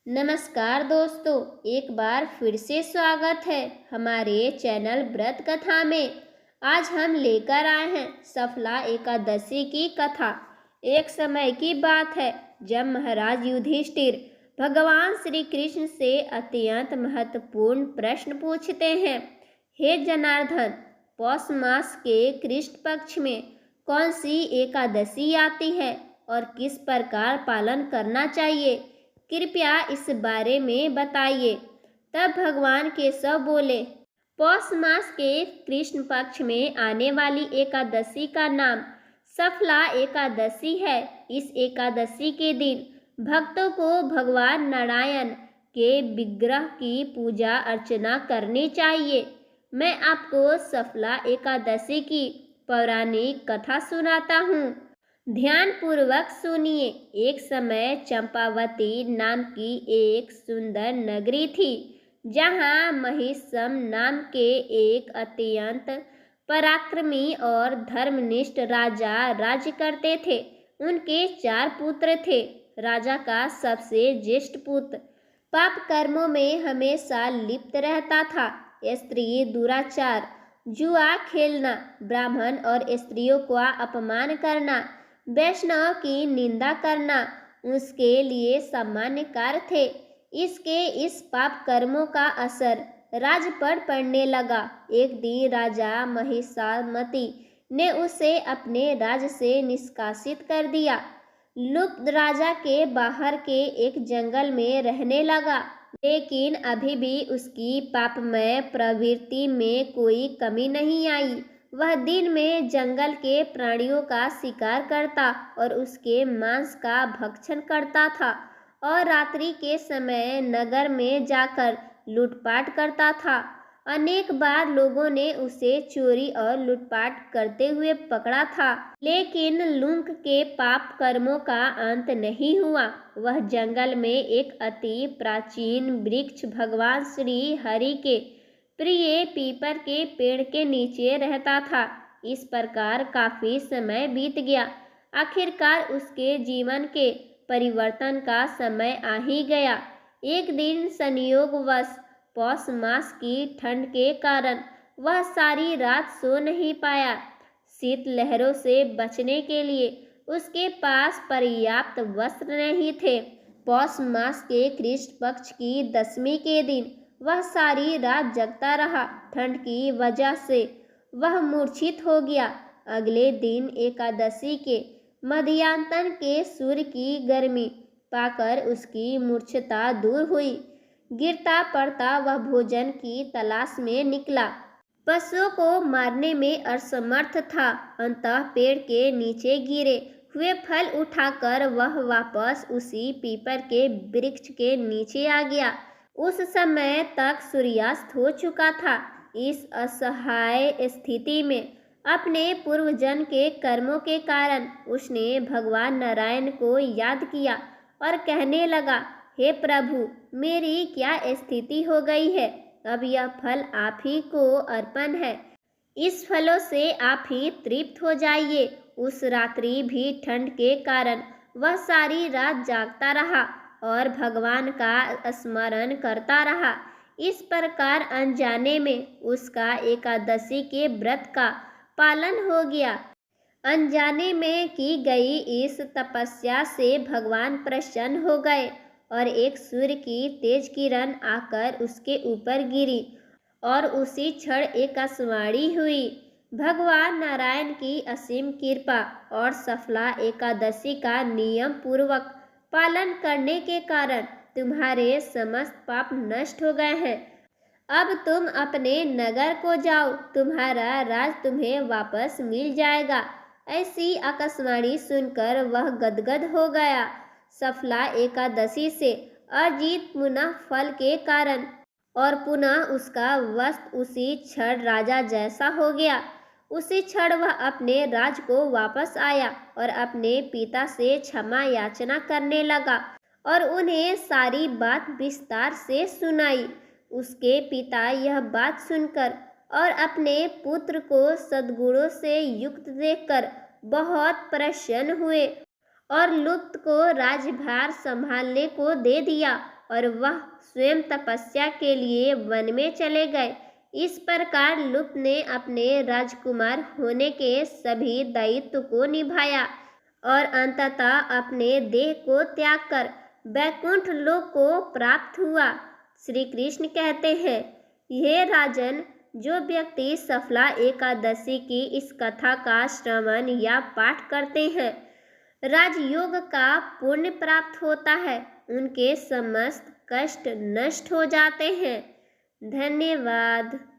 नमस्कार दोस्तों, एक बार फिर से स्वागत है हमारे चैनल व्रत कथा में। आज हम लेकर आए हैं सफला एकादशी की कथा। एक समय की बात है जब महाराज युधिष्ठिर भगवान श्री कृष्ण से अत्यंत महत्वपूर्ण प्रश्न पूछते हैं। हे जनार्दन, पौष मास के कृष्ण पक्ष में कौन सी एकादशी आती है और किस प्रकार पालन करना चाहिए? कृपया इस बारे में बताइए। तब भगवान केशव बोले, पौष मास के कृष्ण पक्ष में आने वाली एकादशी का नाम सफला एकादशी है। इस एकादशी के दिन भक्तों को भगवान नारायण के विग्रह की पूजा अर्चना करनी चाहिए। मैं आपको सफला एकादशी की पौराणिक कथा सुनाता हूँ। ध्यान पूर्वक सुनिए। एक समय चंपावती नाम की एक सुंदर नगरी थी, जहाँ महिषम नाम के एक अत्यंत पराक्रमी और धर्मनिष्ठ राजा राज्य करते थे। उनके 4 पुत्र थे। राजा का सबसे ज्येष्ठ पुत्र पाप कर्मों में हमेशा लिप्त रहता था। स्त्री दुराचार, जुआ खेलना, ब्राह्मण और स्त्रियों का अपमान करना, वैष्णव की निंदा करना उसके लिए सामान्य कार्य थे। इसके इस पाप कर्मों का असर राज पर पड़ने लगा। एक दिन राजा महिषामती ने उसे अपने राज्य से निष्कासित कर दिया। लुप्त राजा के बाहर के एक जंगल में रहने लगा, लेकिन अभी भी उसकी पापमय प्रवृत्ति में कोई कमी नहीं आई। वह दिन में जंगल के प्राणियों का शिकार करता और उसके मांस का भक्षण करता था, और रात्रि के समय नगर में जाकर लूटपाट करता था। अनेक बार लोगों ने उसे चोरी और लूटपाट करते हुए पकड़ा था, लेकिन लुंक के पाप कर्मों का अंत नहीं हुआ। वह जंगल में एक अति प्राचीन वृक्ष भगवान श्री हरि के प्रिय पीपल के पेड़ के नीचे रहता था। इस प्रकार काफी समय बीत गया। आखिरकार उसके जीवन के परिवर्तन का समय आ ही गया। एक दिन संयोगवश पौष मास की ठंड के कारण वह सारी रात सो नहीं पाया। शीत लहरों से बचने के लिए उसके पास पर्याप्त वस्त्र नहीं थे। पौष मास के कृष्ण पक्ष की दशमी के दिन वह सारी रात जगता रहा। ठंड की वजह से वह मूर्छित हो गया। अगले दिन एकादशी के मध्याह्न के सूर्य की गर्मी पाकर उसकी मूर्छता दूर हुई। गिरता पड़ता वह भोजन की तलाश में निकला। पशुओं को मारने में असमर्थ था। अंततः पेड़ के नीचे गिरे हुए फल उठाकर वह वापस उसी पीपल के वृक्ष के नीचे आ गया। उस समय तक सूर्यास्त हो चुका था। इस असहाय स्थिति में अपने पूर्वजन्म के कर्मों के कारण उसने भगवान नारायण को याद किया और कहने लगा, हे प्रभु, मेरी क्या स्थिति हो गई है। अब यह फल आप ही को अर्पण है। इस फलों से आप ही तृप्त हो जाइए। उस रात्रि भी ठंड के कारण वह सारी रात जागता रहा और भगवान का स्मरण करता रहा। इस प्रकार अनजाने में उसका एकादशी के व्रत का पालन हो गया। अनजाने में की गई इस तपस्या से भगवान प्रसन्न हो गए और एक सूर्य की तेज किरण आकर उसके ऊपर गिरी और उसी क्षण आकाशवाणी हुई। भगवान नारायण की असीम कृपा और सफला एकादशी का नियम पूर्वक पालन करने के कारण तुम्हारे समस्त पाप नष्ट हो गए हैं। अब तुम अपने नगर को जाओ, तुम्हारा राज तुम्हें वापस मिल जाएगा। ऐसी आकाशवाणी सुनकर वह गदगद हो गया। सफला एकादशी से अर्जित पुनः फल के कारण और पुनः उसका वस्त्र उसी क्षण राजा जैसा हो गया। उसी क्षण वह अपने राज को वापस आया और अपने पिता से क्षमा याचना करने लगा और उन्हें सारी बात विस्तार से सुनाई। उसके पिता यह बात सुनकर और अपने पुत्र को सद्गुणों से युक्त देखकर बहुत प्रसन्न हुए और लुप्त को राजभार संभालने को दे दिया और वह स्वयं तपस्या के लिए वन में चले गए। इस प्रकार लुप्त ने अपने राजकुमार होने के सभी दायित्व को निभाया और अंततः अपने देह को त्याग कर वैकुंठ लोक को प्राप्त हुआ। श्री कृष्ण कहते हैं, हे राजन, जो व्यक्ति सफला एकादशी की इस कथा का श्रवण या पाठ करते हैं, राजयोग का पुण्य प्राप्त होता है, उनके समस्त कष्ट नष्ट हो जाते हैं। धन्यवाद।